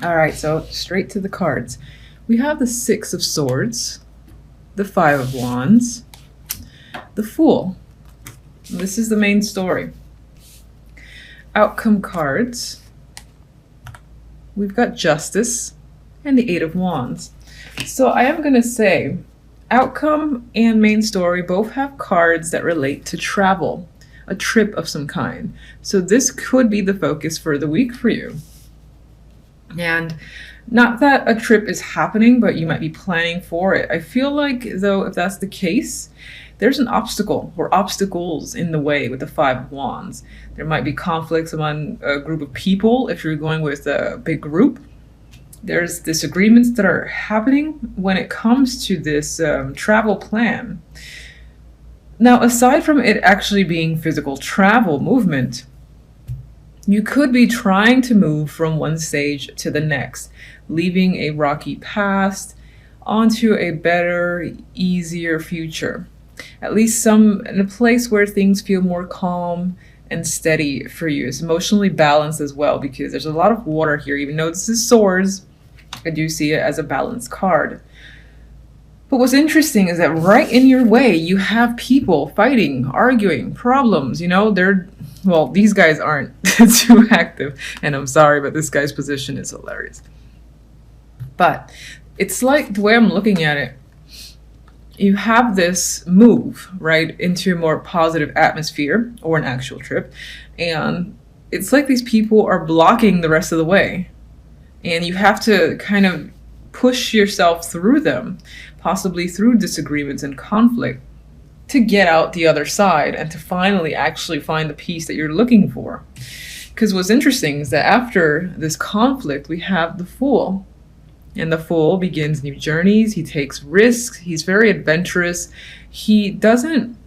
All right, so straight to the cards. We have the Six of Swords, the Five of Wands, the Fool. This is the main story. Outcome cards. We've got Justice and the Eight of Wands. So I am going to say outcome and main story both have cards that relate to travel, a trip of some kind. So this could be the focus for the week for you. And not that a trip is happening, but you might be planning for it. I feel like, though, if that's the case, there's an obstacle or obstacles in the way with the Five of Wands. There might be conflicts among a group of people if you're going with a big group. There's disagreements that are happening when it comes to this travel plan. Now, aside from it actually being physical travel movement, you could be trying to move from one stage to the next, leaving a rocky past onto a better, easier future. At least in a place where things feel more calm and steady for you. It's emotionally balanced as well, because there's a lot of water here. Even though this is swords, I do see it as a balanced card. But what's interesting is that right in your way, you have people fighting, arguing, problems. These guys aren't too active, and I'm sorry, but this guy's position is hilarious. But it's like, the way I'm looking at it, you have this move, right, into a more positive atmosphere or an actual trip. And it's like these people are blocking the rest of the way. And you have to kind of push yourself through them, possibly through disagreements and conflict, to get out the other side and to finally actually find the peace that you're looking for. Because what's interesting is that after this conflict, we have the Fool. And the Fool begins new journeys. He takes risks. He's very adventurous. He doesn't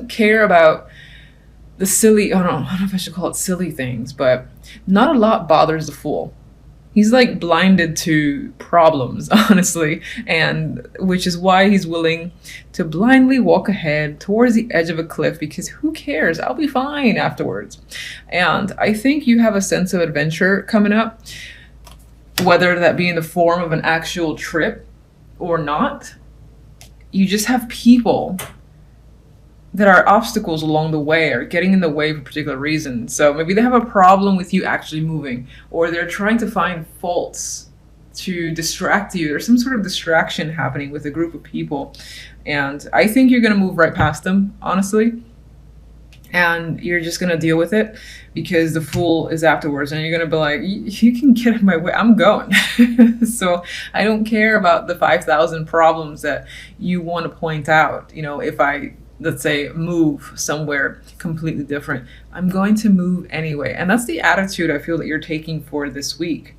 care about the silly, I don't know if I should call it silly things, but not a lot bothers the Fool. He's like blinded to problems, honestly, and which is why he's willing to blindly walk ahead towards the edge of a cliff, because who cares? I'll be fine afterwards. And I think you have a sense of adventure coming up, whether that be in the form of an actual trip or not. You just have people that are obstacles along the way, or getting in the way for a particular reason. So maybe they have a problem with you actually moving, or they're trying to find faults to distract you. There's some sort of distraction happening with a group of people. And I think you're going to move right past them, honestly. And you're just going to deal with it, because the Fool is afterwards, and you're going to be like, you can get in my way, I'm going. So I don't care about the 5,000 problems that you want to point out. If I, let's say, move somewhere completely different, I'm going to move anyway. And that's the attitude I feel that you're taking for this week.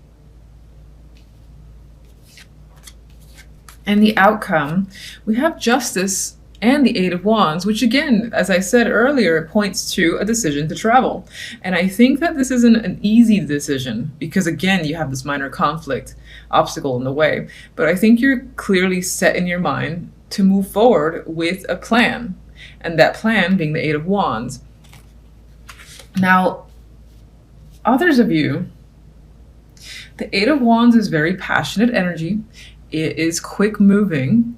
And the outcome, we have Justice and the Eight of Wands, which again, as I said earlier, points to a decision to travel. And I think that this isn't an easy decision, because again, you have this minor conflict, obstacle in the way. But I think you're clearly set in your mind to move forward with a plan. And that plan being the Eight of Wands. Now, others of you, the Eight of Wands is very passionate energy. It is quick moving.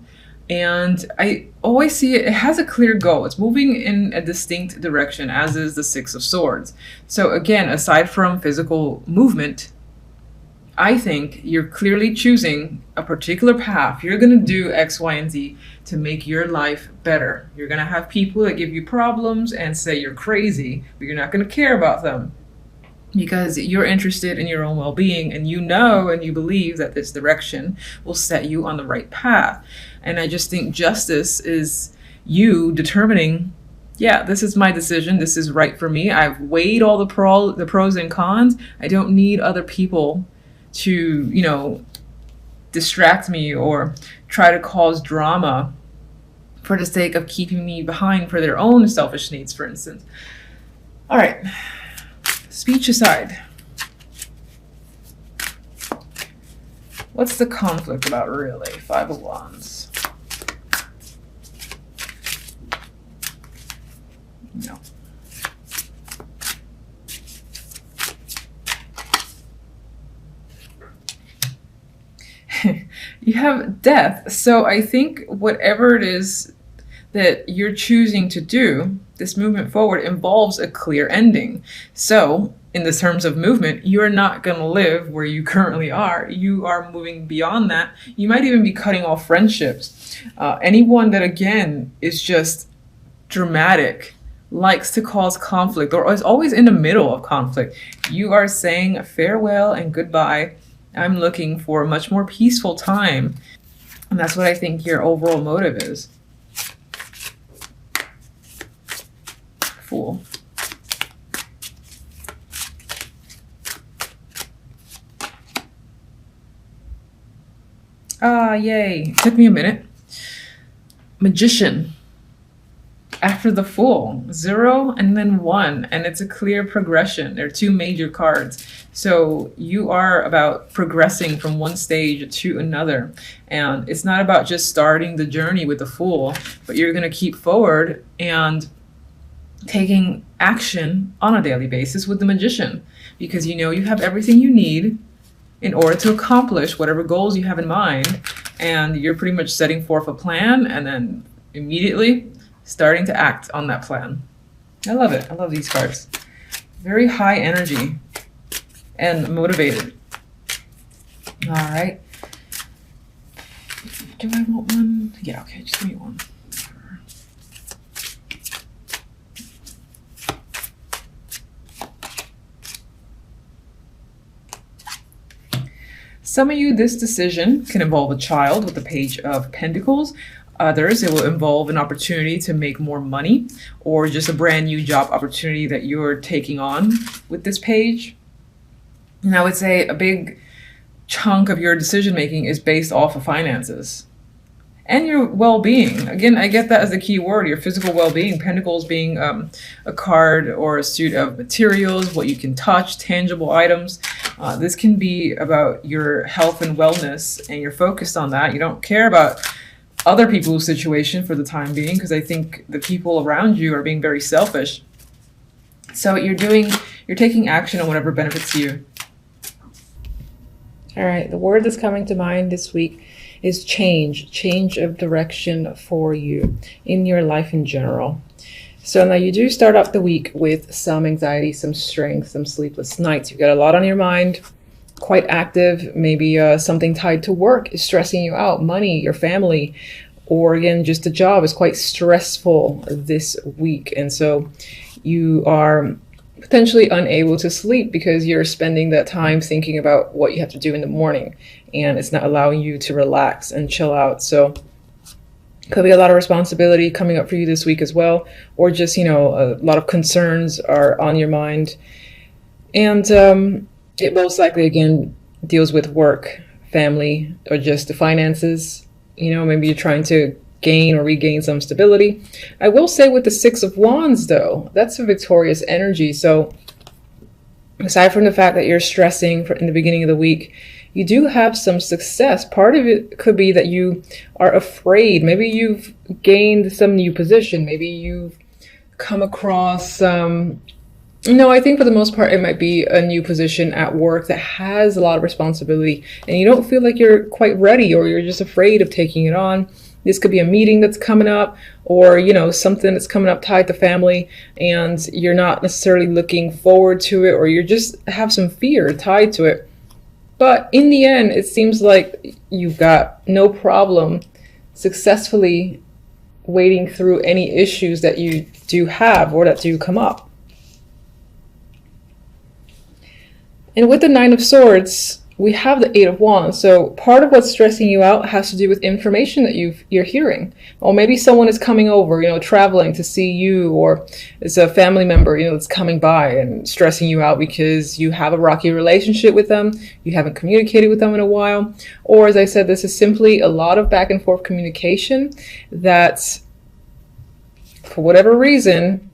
And I always see it has a clear goal. It's moving in a distinct direction, as is the Six of Swords. So again, aside from physical movement, I think you're clearly choosing a particular path. You're going to do X, Y, and Z to make your life better. You're going to have people that give you problems and say you're crazy, but you're not going to care about them, because you're interested in your own well-being, and and you believe that this direction will set you on the right path. And I just think Justice is you determining, yeah, this is my decision. This is right for me. I've weighed all the pros and cons. I don't need other people to, distract me or try to cause drama for the sake of keeping me behind for their own selfish needs, for instance. All right. Speech aside, what's the conflict about, really? Five of Wands. No. All You have death. So I think whatever it is that you're choosing to do, this movement forward involves a clear ending. So in the terms of movement, you're not going to live where you currently are. You are moving beyond that. You might even be cutting off friendships. Anyone that, again, is just dramatic, likes to cause conflict, or is always in the middle of conflict, you are saying farewell and goodbye. I'm looking for a much more peaceful time. And that's what I think your overall motive is. Fool. Ah, yay. Took me a minute. Magician. After the Fool, 0 and then 1, and it's a clear progression. There are two major cards. So you are about progressing from one stage to another. And it's not about just starting the journey with the Fool, but you're going to keep forward and taking action on a daily basis with the Magician, because you know you have everything you need in order to accomplish whatever goals you have in mind. And you're pretty much setting forth a plan and then immediately starting to act on that plan. I love it. I love these cards. Very high energy and motivated. All right. Do I want one? Yeah, okay, just give me one. Some of you, this decision can involve a child with the Page of Pentacles. Others, it will involve an opportunity to make more money, or just a brand new job opportunity that you're taking on with this page. And I would say a big chunk of your decision making is based off of finances and your well-being. Again, I get that as a key word, your physical well-being. Pentacles being a card or a suit of materials, what you can touch, tangible items. This can be about your health and wellness, and you're focused on that. You don't care about other people's situation for the time being, because I think the people around you are being very selfish. So you're taking action on whatever benefits you. All right, the word that's coming to mind this week is change of direction for you in your life in general. So now you do start off the week with some anxiety, some strength, some sleepless nights. You've got a lot on your mind, quite active. Maybe something tied to work is stressing you out, money, your family, or again, just the job is quite stressful this week. And so you are potentially unable to sleep because you're spending that time thinking about what you have to do in the morning, and it's not allowing you to relax and chill out. So could be a lot of responsibility coming up for you this week as well, or just, you know, a lot of concerns are on your mind. And it most likely, again, deals with work, family, or just the finances. You know, maybe you're trying to gain or regain some stability. I will say with the Six of Wands, though, that's a victorious energy. So aside from the fact that you're stressing in the beginning of the week, you do have some success. Part of it could be that you are afraid. Maybe you've gained some new position. Maybe you've come across no, I think for the most part, it might be a new position at work that has a lot of responsibility, and you don't feel like you're quite ready, or you're just afraid of taking it on. This could be a meeting that's coming up, or, you know, something that's coming up tied to family, and you're not necessarily looking forward to it, or you just have some fear tied to it. But in the end, it seems like you've got no problem successfully wading through any issues that you do have or that do come up. And with the Nine of Swords, we have the Eight of Wands. So part of what's stressing you out has to do with information that you're hearing. Or maybe someone is coming over, you know, traveling to see you, or it's a family member, you know, that's coming by and stressing you out because you have a rocky relationship with them. You haven't communicated with them in a while. Or, as I said, this is simply a lot of back and forth communication that, for whatever reason,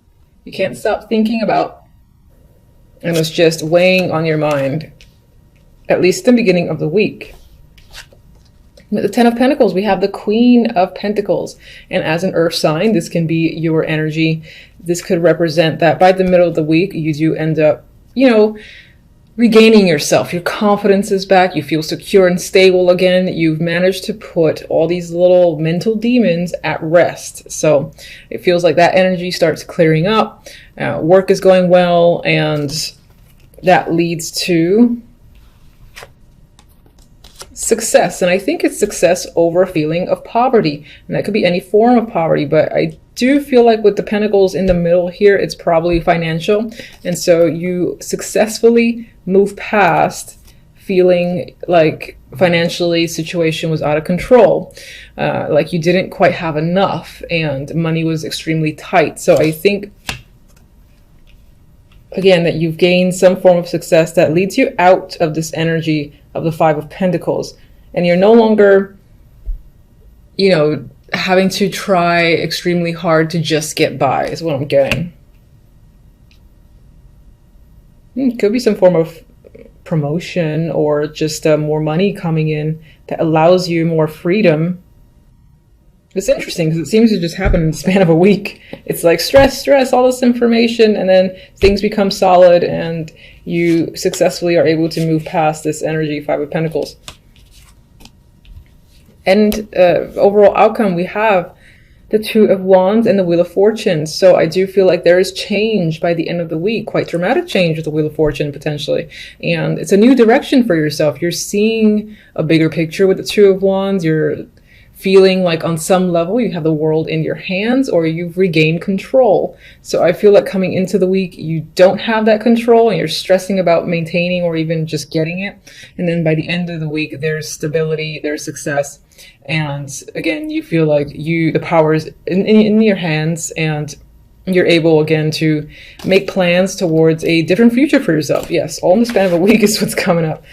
you can't stop thinking about. And it's just weighing on your mind, at least the beginning of the week. With the Ten of Pentacles, we have the Queen of Pentacles. And as an earth sign, this can be your energy. This could represent that by the middle of the week, you do end up, you know, regaining yourself. Your confidence is back. You feel secure and stable again. You've managed to put all these little mental demons at rest. So it feels like that energy starts clearing up. Work is going well, and that leads to success. And I think it's success over a feeling of poverty. And that could be any form of poverty, but I do feel like with the pentacles in the middle here, it's probably financial. And so you successfully move past feeling like financially situation was out of control, like you didn't quite have enough and money was extremely tight. So I think, again, that you've gained some form of success that leads you out of this energy of the Five of Pentacles. And you're no longer, you know, having to try extremely hard to just get by, is what I'm getting. It could be some form of promotion or just more money coming in that allows you more freedom. It's interesting because it seems to just happen in the span of a week. It's like stress, all this information, and then things become solid and you successfully are able to move past this energy, Five of Pentacles. And overall outcome, we have the Two of Wands and the Wheel of Fortune. So I do feel like there is change by the end of the week, quite dramatic change with the Wheel of Fortune potentially. And it's a new direction for yourself. You're seeing a bigger picture with the Two of Wands. You're feeling like on some level you have the world in your hands, or you've regained control. So I feel like coming into the week, you don't have that control and you're stressing about maintaining or even just getting it. And then by the end of the week, there's stability, there's success. And again, you feel like the power is in your hands, and you're able again to make plans towards a different future for yourself. Yes, all in the span of a week is what's coming up.